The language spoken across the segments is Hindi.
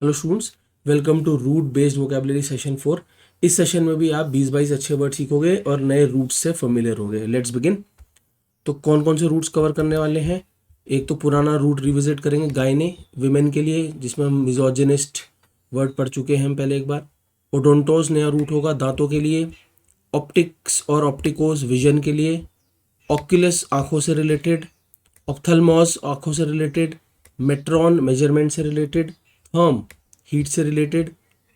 Hello students, welcome to root based vocabulary session 4। इस सेशन में भी आप 20-22 अच्छे वर्ड सीखोगे और नए रूट्स से फेमिलियर होगे। Let's begin. तो कौन कौन से रूट्स कवर करने वाले हैं? एक तो पुराना रूट रिविजिट करेंगे, गायने विमेन के लिए, जिसमें हम मिजोजिनिस्ट वर्ड पढ़ चुके हैं हम पहले एक बार। ओडोंटोस नया रूट होगा दांतों के लिए। ऑप्टिक्स और ऑप्टिकोस विजन के लिए। ऑक्यूलस आंखों से रिलेटेड। ऑप्थेल्मोस आंखों से रिलेटेड। मेट्रॉन मेजरमेंट से रिलेटेड। थर्म हीट से रिलेटेड।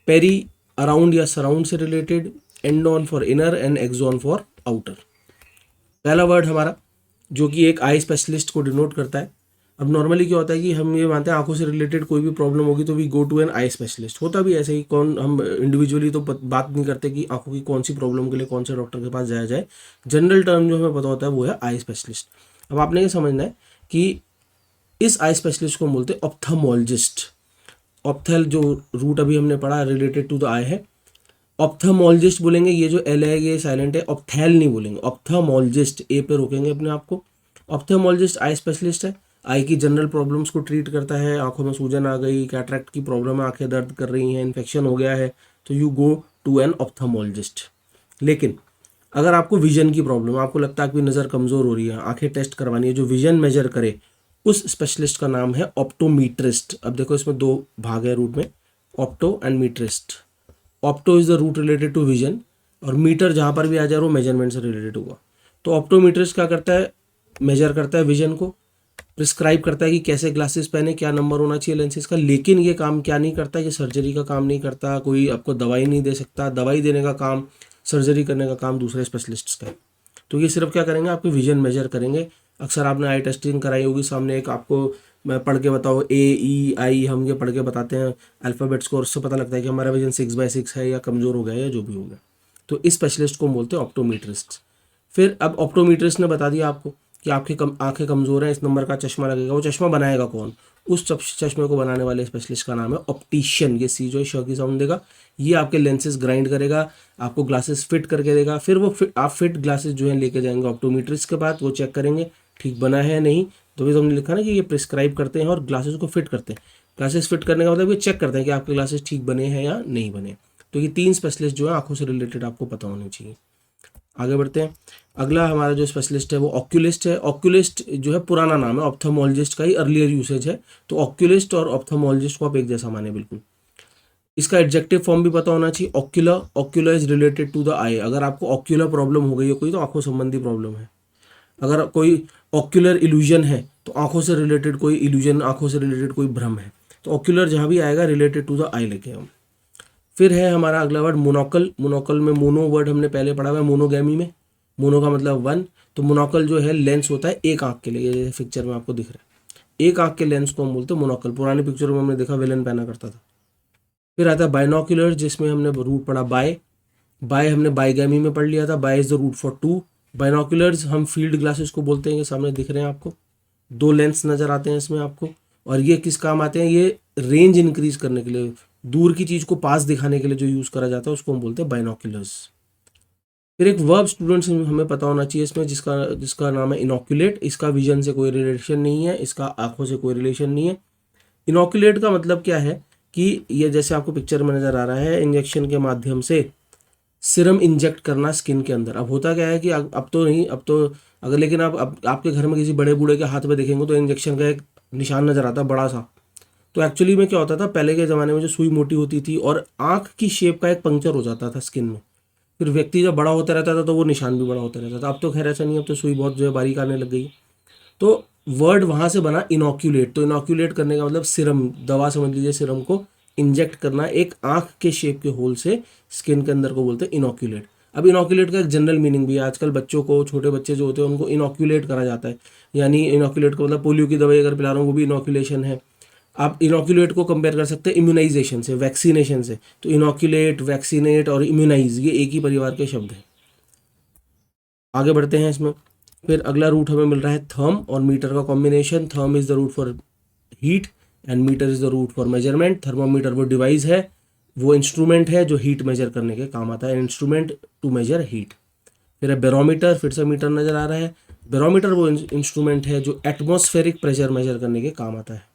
पेरी अराउंड या सराउंड से related. Endon for inner and exon for outer. पहला वर्ड हमारा जो कि एक आई स्पेशलिस्ट को डिनोट करता है। अब नॉर्मली क्या होता है कि हम ये मानते हैं आंखों से रिलेटेड कोई भी प्रॉब्लम होगी तो we go to an eye specialist. होता भी ऐसे ही, कौन हम इंडिविजुअली तो बात नहीं करते कि आंखों की कौन सी प्रॉब्लम के लिए कौन से डॉक्टर के पास जाया जाए। जनरल टर्म जो हमें पता होता है वो है आई स्पेशलिस्ट। अब आपने ये समझना है कि इस आई स्पेशलिस्ट को बोलते हैं ऑप्थेमोलॉजिस्ट। ऑप्थेल जो रूट अभी हमने पढ़ा रिलेटेड टू द आई है। ऑप्थेमोलॉजिस्ट बोलेंगे, ये जो एल है ये साइलेंट है, ऑप्थेल नहीं बोलेंगे, ऑप्थेमोलॉजिस्ट ए पे रोकेंगे अपने आप को। ऑप्थेमोलॉजिस्ट आई स्पेशलिस्ट है, आई की जनरल प्रॉब्लम्स को ट्रीट करता है। आंखों में सूजन आ गई, कैटरेक्ट की प्रॉब्लम है, आंखें दर्द कर रही हैं, इन्फेक्शन हो गया है, तो you go to N ophthalmologist. लेकिन अगर आपको विजन की प्रॉब्लम, आपको लगता है आपकी नज़र कमज़ोर हो रही है, आंखें टेस्ट करवानी है, जो विजन मेजर करे, उस स्पेशलिस्ट का नाम है ऑप्टोमीट्रिस्ट। अब देखो इसमें दो भाग है रूट में, opto and metrist. Opto is the root related to vision, और मीटर जहाँ पर भी आ जाए वो मेजरमेंट से रिलेटेड होगा। तो ऑप्टोमीट्रिस्ट क्या करता है? मेजर करता है विजन को, प्रिस्क्राइब करता है कि कैसे ग्लासेस पहने, क्या नंबर होना चाहिए लेंसेज का। लेकिन ये काम क्या नहीं करता, ये सर्जरी का काम नहीं करता, कोई आपको दवाई नहीं दे सकता। दवाई देने का काम, सर्जरी करने का काम दूसरे स्पेशलिस्ट्स का है। तो ये सिर्फ क्या करेंगे, आपकी विजन मेजर करेंगे। अक्सर आपने आई टेस्टिंग कराई होगी, सामने एक आपको मैं पढ़ के बताओ ए ई आई, हम ये पढ़ के बताते हैं अल्फ़ाबेट्स को, और उससे पता लगता है कि हमारा विजन 6/6 है या कमज़ोर हो गया है या जो भी हो गया। तो इस स्पेशलिस्ट को बोलते हैं ऑप्टोमीट्रिस्ट। फिर अब ऑप्टोमीट्रिस्ट ने बता दिया आपको कि आपकी आंखें कमज़ोर हैं, इस नंबर का चश्मा लगेगा। वो चश्मा बनाएगा कौन? उस चश्मे को बनाने वाले स्पेशलिस्ट का नाम है ऑप्टिशियन। ये सी जो है श की साउंड देगा। ये आपके लेंसेज ग्राइंड करेगा, आपको ग्लासेस फिट करके देगा। फिर वो आप फिट ग्लासेस जो है लेके जाएंगे ऑप्टोमीट्रिस्ट के पास, वो चेक करेंगे ठीक बना है या नहीं। तो भी हमने लिखा ना कि ये प्रिस्क्राइब करते हैं और ग्लासेस को फिट करते हैं। ग्लासेस फिट करने का मतलब ये चेक करते हैं कि आपके ग्लासेस ठीक बने हैं या नहीं बने। तो ये 3 स्पेशलिस्ट जो है आंखों से रिलेटेड आपको पता होने चाहिए। आगे बढ़ते हैं। अगला हमारा जो स्पेशलिस्ट है वो ऑक्यूलिस्ट है। ऑक्यूलिस्ट जो है पुराना नाम है, ऑप्थेमोलॉजिस्ट का ही अर्लियर यूसेज है। तो ऑक्यूलिस्ट और ऑप्थेमोलॉजिस्ट को आप एक जैसा माने बिल्कुल। इसका एडजेक्टिव फॉर्म भी पता होना चाहिए, ocular. Ocular is related to the eye. अगर आपको ऑक्यूलर प्रॉब्लम हो गई है कोई, तो आंखों संबंधी प्रॉब्लम है। अगर कोई ऑक्यूलर इल्यूजन है तो आंखों से रिलेटेड कोई इल्यूजन, आंखों से रिलेटेड कोई भ्रम है। तो ऑक्यूलर जहाँ भी आएगा रिलेटेड टू द आई लेके हम। फिर है हमारा अगला वर्ड मोनोकल। मोनोकल में मोनो वर्ड हमने पहले पढ़ा हुआ है मोनोगैमी में। मोनो का मतलब वन। तो मोनोकल जो है लेंस होता है एक आंख के लिए, ये पिक्चर में आपको दिख रहा है, एक आंख के लेंस को हम बोलते हैं मोनोकल। पुरानी पिक्चरों में हमने देखा विलन पहना करता था। फिर आता है बाइनोक्यूलर, जिसमें हमने रूट पढ़ा बाय। बाय हमने बाइगैमी में पढ़ लिया था, bi is the root for two. Binoculars हम फील्ड ग्लासेस को बोलते हैं। ये सामने दिख रहे हैं आपको, दो लेंस नज़र आते हैं इसमें आपको। और ये किस काम आते हैं? ये रेंज इंक्रीज करने के लिए, दूर की चीज़ को पास दिखाने के लिए जो यूज़ करा जाता है उसको हम बोलते हैं बाइनोक्यूलर्स। फिर एक वर्ब स्टूडेंट्स हमें पता होना चाहिए इसमें, जिसका जिसका नाम है इनोक्यूलेट। इसका विजन से कोई रिलेशन नहीं है, इसका आंखों से कोई रिलेशन नहीं है। इनोक्यूलेट का मतलब क्या है कि ये जैसे आपको पिक्चर में नज़र आ रहा है, इंजेक्शन के माध्यम से सिरम इंजेक्ट करना स्किन के अंदर। अब होता क्या है कि अब तो नहीं, अब तो अगर, लेकिन अब आपके घर में किसी बड़े बूढ़े के हाथ में देखेंगे तो इंजेक्शन का एक निशान नज़र आता है बड़ा सा। तो एक्चुअली में क्या होता था, पहले के ज़माने में जो सुई मोटी होती थी और आँख की शेप का एक पंक्चर हो जाता था स्किन में। फिर व्यक्ति जब बड़ा होता रहता था तो वो निशान भी बड़ा होता रहता था। अब तो खैर ऐसा नहीं, अब तो सुई बहुत जो है बारीक आने लग गई। तो वर्ड वहाँ से बना इनोक्यूलेट। तो इनोक्यूलेट करने का मतलब सिरम, दवा समझ लीजिए, सिरम को इंजेक्ट करना एक आँख के शेप के होल से स्किन के अंदर को बोलते हैं इनोक्यूलेट। अब इनोक्यूलेट का एक जनरल मीनिंग भी है। आजकल बच्चों को, छोटे बच्चे जो होते हैं उनको इनोक्यूलेट करा जाता है। यानी इनोक्यूलेट का मतलब पोलियो की दवाई अगर पिला रहा हूँ वो भी इनोक्यूलेशन है। आप इनोक्यूलेट को कंपेयर कर सकते हैं इम्यूनाइजेशन से, वैक्सीनेशन से। तो इनोक्यूलेट, वैक्सीनेट और इम्यूनाइज ये एक ही परिवार के शब्द हैं। आगे बढ़ते हैं इसमें। फिर अगला रूट हमें मिल रहा है थर्म और मीटर का combination. Therm is the root for heat and meter is the root for measurement. Thermometer वो डिवाइस है, वो इंस्ट्रूमेंट है जो हीट मेजर करने के काम आता है, इंस्ट्रूमेंट टू मेजर हीट। फिर है बैरोमीटर, फिर से मीटर नज़र आ रहा है। बैरोमीटर वो इंस्ट्रूमेंट है जो एटमॉस्फेरिक प्रेशर मेजर करने के काम आता है।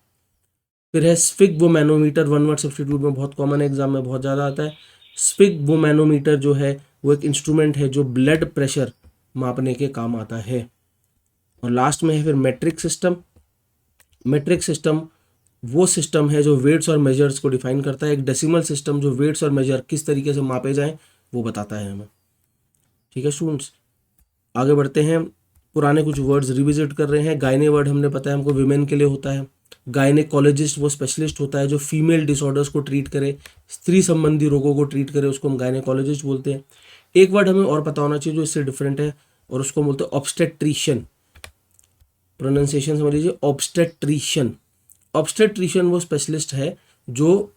फिर है स्फिग्मोमैनोमीटर, वन वर्ड सब्स्टिट्यूट में बहुत कॉमन है, एग्जाम में बहुत ज़्यादा आता है। स्फिग्मोमैनोमीटर जो है वो एक इंस्ट्रूमेंट है जो ब्लड प्रेशर मापने के काम आता है। और लास्ट में है फिर मेट्रिक सिस्टम। मेट्रिक सिस्टम वो सिस्टम है जो वेट्स और मेजर्स को डिफाइन करता है। एक डेसिमल सिस्टम जो वेट्स और मेजर किस तरीके से मापे जाएं वो बताता है हमें। ठीक है स्टूडेंट्स, आगे बढ़ते हैं। पुराने कुछ वर्ड्स रिविजिट कर रहे हैं। गायने वर्ड हमने पता है हमको विमेन के लिए होता है। गायनेकोलॉजिस्ट वो स्पेशलिस्ट होता है जो फीमेल डिसऑर्डर्स को ट्रीट करे, स्त्री संबंधी रोगों को ट्रीट करे, उसको हम गायनेकोलॉजिस्ट बोलते हैं। एक वर्ड हमें और पता होना चाहिए जो इससे डिफरेंट है, और उसको बोलते हैं ऑब्स्टेट्रिशियन। प्रोनाउंसिएशन समझ लीजिए, ऑब्स्टेट्रिशियन। ऑब्स्टेट्रिशियन वो स्पेशलिस्ट है जो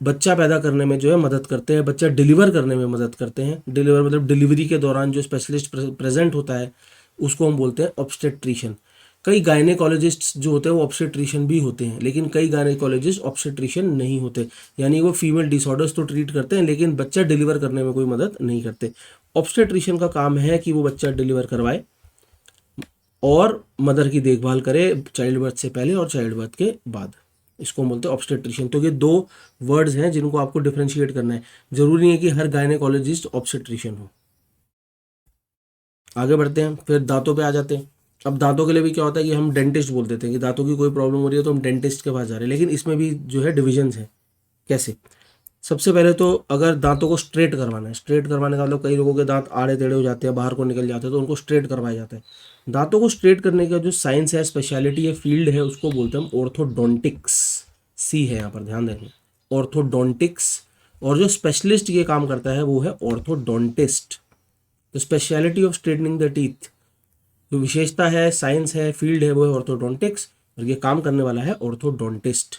बच्चा पैदा करने में जो है मदद करते हैं, बच्चा डिलीवर करने में मदद करते हैं। डिलीवर मतलब डिलीवरी के दौरान जो स्पेशलिस्ट प्रेजेंट होता है उसको हम बोलते हैं ऑब्स्टेट्रिशियन। कई गायनेकोलॉजिस्ट्स जो होते हैं वो ऑब्स्टेट्रिशियन भी होते हैं, लेकिन कई गायनेकोलॉजिस्ट ऑब्स्टेट्रिशियन नहीं होते, यानी वो फीमेल डिसऑर्डर्स तो ट्रीट करते हैं लेकिन बच्चा डिलीवर करने में कोई मदद नहीं करते। ऑब्स्टेट्रिशियन का काम है कि वो बच्चा डिलीवर करवाए और मदर की देखभाल करे चाइल्ड बर्थ से पहले और चाइल्ड बर्थ के बाद। इसको बोलते हैं ऑब्स्टेट्रिशियन। तो ये दो वर्ड्स हैं जिनको आपको डिफरेंशिएट करना है। जरूरी नहीं है कि हर गायनेकोलॉजिस्ट ऑब्स्टेट्रिशियन हो। आगे बढ़ते हैं, फिर दांतों पे आ जाते हैं। अब दांतों के लिए भी क्या होता है कि हम डेंटिस्ट बोल देते हैं कि दांतों की कोई प्रॉब्लम हो रही है तो हम डेंटिस्ट के पास जा रहे हैं, लेकिन इसमें भी जो है डिविजन्स हैं। कैसे? सबसे पहले तो अगर दांतों को स्ट्रेट करवाना है, स्ट्रेट करवाने का मतलब कई लोगों के दांत आड़े टेढ़े हो जाते हैं, बाहर को निकल जाते हैं, तो उनको स्ट्रेट करवाया जाता है। दांतों को स्ट्रेट करने का जो साइंस है, स्पेशलिटी है, फील्ड है, उसको बोलते हैं हम ऑर्थोडोंटिक्स। सी है यहाँ पर, ध्यान देंगे, ऑर्थोडोंटिक्स। और जो स्पेशलिस्ट ये काम करता है वो है ऑर्थोडोंटिस्ट। तो speciality of straightening the teeth, जो विशेषता है, साइंस है, फील्ड है, वो है ऑर्थोडोंटिक्स, और ये काम करने वाला है ऑर्थोडोंटिस्ट।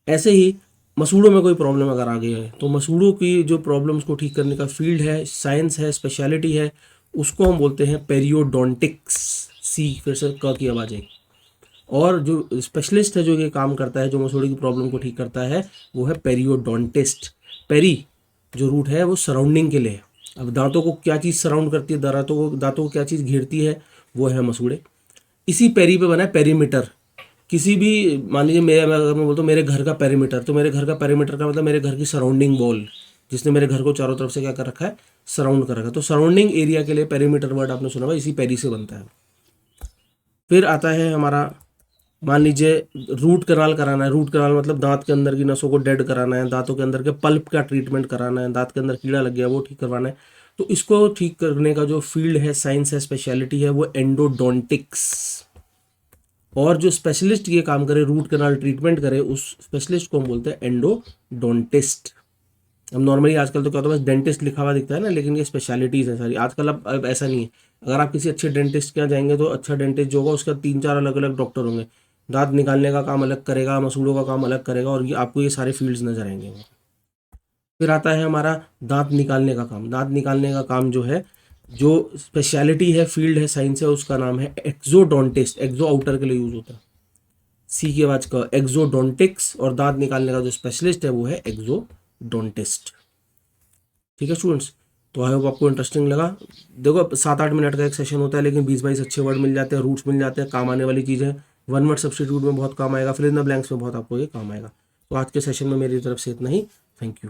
ऐसे ही मसूड़ों में कोई प्रॉब्लम अगर आ गई है तो मसूड़ों की जो प्रॉब्लम्स को ठीक करने का फील्ड है, साइंस है, स्पेशलिटी है, उसको हम बोलते हैं पेरियोडोंटिक्स। सी फिर से क की आवाज़ है। और जो स्पेशलिस्ट है जो ये काम करता है, जो मसूड़े की प्रॉब्लम को ठीक करता है, वो है पेरियोडोंटिस्ट। पेरी जो रूट है वो सराउंडिंग के लिए है। अब दांतों को क्या चीज़ सराउंड करती है, दांतों को क्या चीज़ घेरती है, वो है मसूड़े। इसी पेरी पे बना है पेरीमीटर। किसी भी, मान लीजिए अगर मैं बोलता हूँ मेरे घर का पेरीमीटर, तो मेरे घर का पेरीमीटर का मतलब मेरे घर की सराउंडिंग वॉल, जिसने मेरे घर को चारों तरफ से क्या कर रखा है, सराउंड कर रखा है। तो सराउंडिंग एरिया के लिए पेरीमीटर वर्ड आपने सुना हुआ, इसी पेरी से बनता है। फिर आता है हमारा, मान लीजिए रूट कनाल कराना है। रूट कनाल मतलब दांत के अंदर की नसों को डेड कराना है, दांतों के अंदर के पल्प का ट्रीटमेंट कराना है, दांत के अंदर कीड़ा लग गया वो ठीक करवाना है। तो इसको ठीक करने का जो फील्ड है, साइंस है, स्पेशलिटी है, वो एंडोडोंटिक्स। और जो स्पेशलिस्ट ये काम करे, रूट कनाल ट्रीटमेंट करे, उस स्पेशलिस्ट को हम बोलते हैं एंडोडोंटिस्ट। अब नॉर्मली आजकल तो क्या होता है, बस डेंटिस्ट लिखा हुआ दिखता है ना, लेकिन ये स्पेशलिटीज़ है सारी आजकल। अब ऐसा नहीं है, अगर आप किसी अच्छे डेंटिस्ट के यहाँ जाएंगे तो अच्छा डेंटिस्ट जो होगा उसका 3-4 अलग अलग डॉक्टर होंगे। दांत निकालने का काम अलग करेगा, मसूड़ों का काम अलग करेगा, और ये आपको ये सारे फील्ड्स नजर आएंगे। फिर आता है हमारा दांत निकालने का काम। दांत निकालने का काम जो है, जो स्पेशलिटी है, फील्ड है, साइंस है, उसका नाम है एक्सोडोंटिस्ट। एक्सो आउटर के लिए यूज होता है, सी की आवाज का, एक्सोडोंटिक्स। और दांत निकालने का जो स्पेशलिस्ट है वो है एक्सोडोंटिस्ट। ठीक है स्टूडेंट्स, तो आई होप आपको इंटरेस्टिंग लगा। देखो 7-8 मिनट का एक सेशन होता है, लेकिन 20-22 अच्छे वर्ड मिल जाते हैं, रूट्स मिल जाते हैं, काम आने वाली चीज़ है। वन वर्ड सब्स्टिट्यूट में बहुत काम आएगा, फिल इन द ब्लैंक्स में बहुत आपको ये काम आएगा। तो आज के सेशन में मेरी तरफ से इतना ही। Thank you.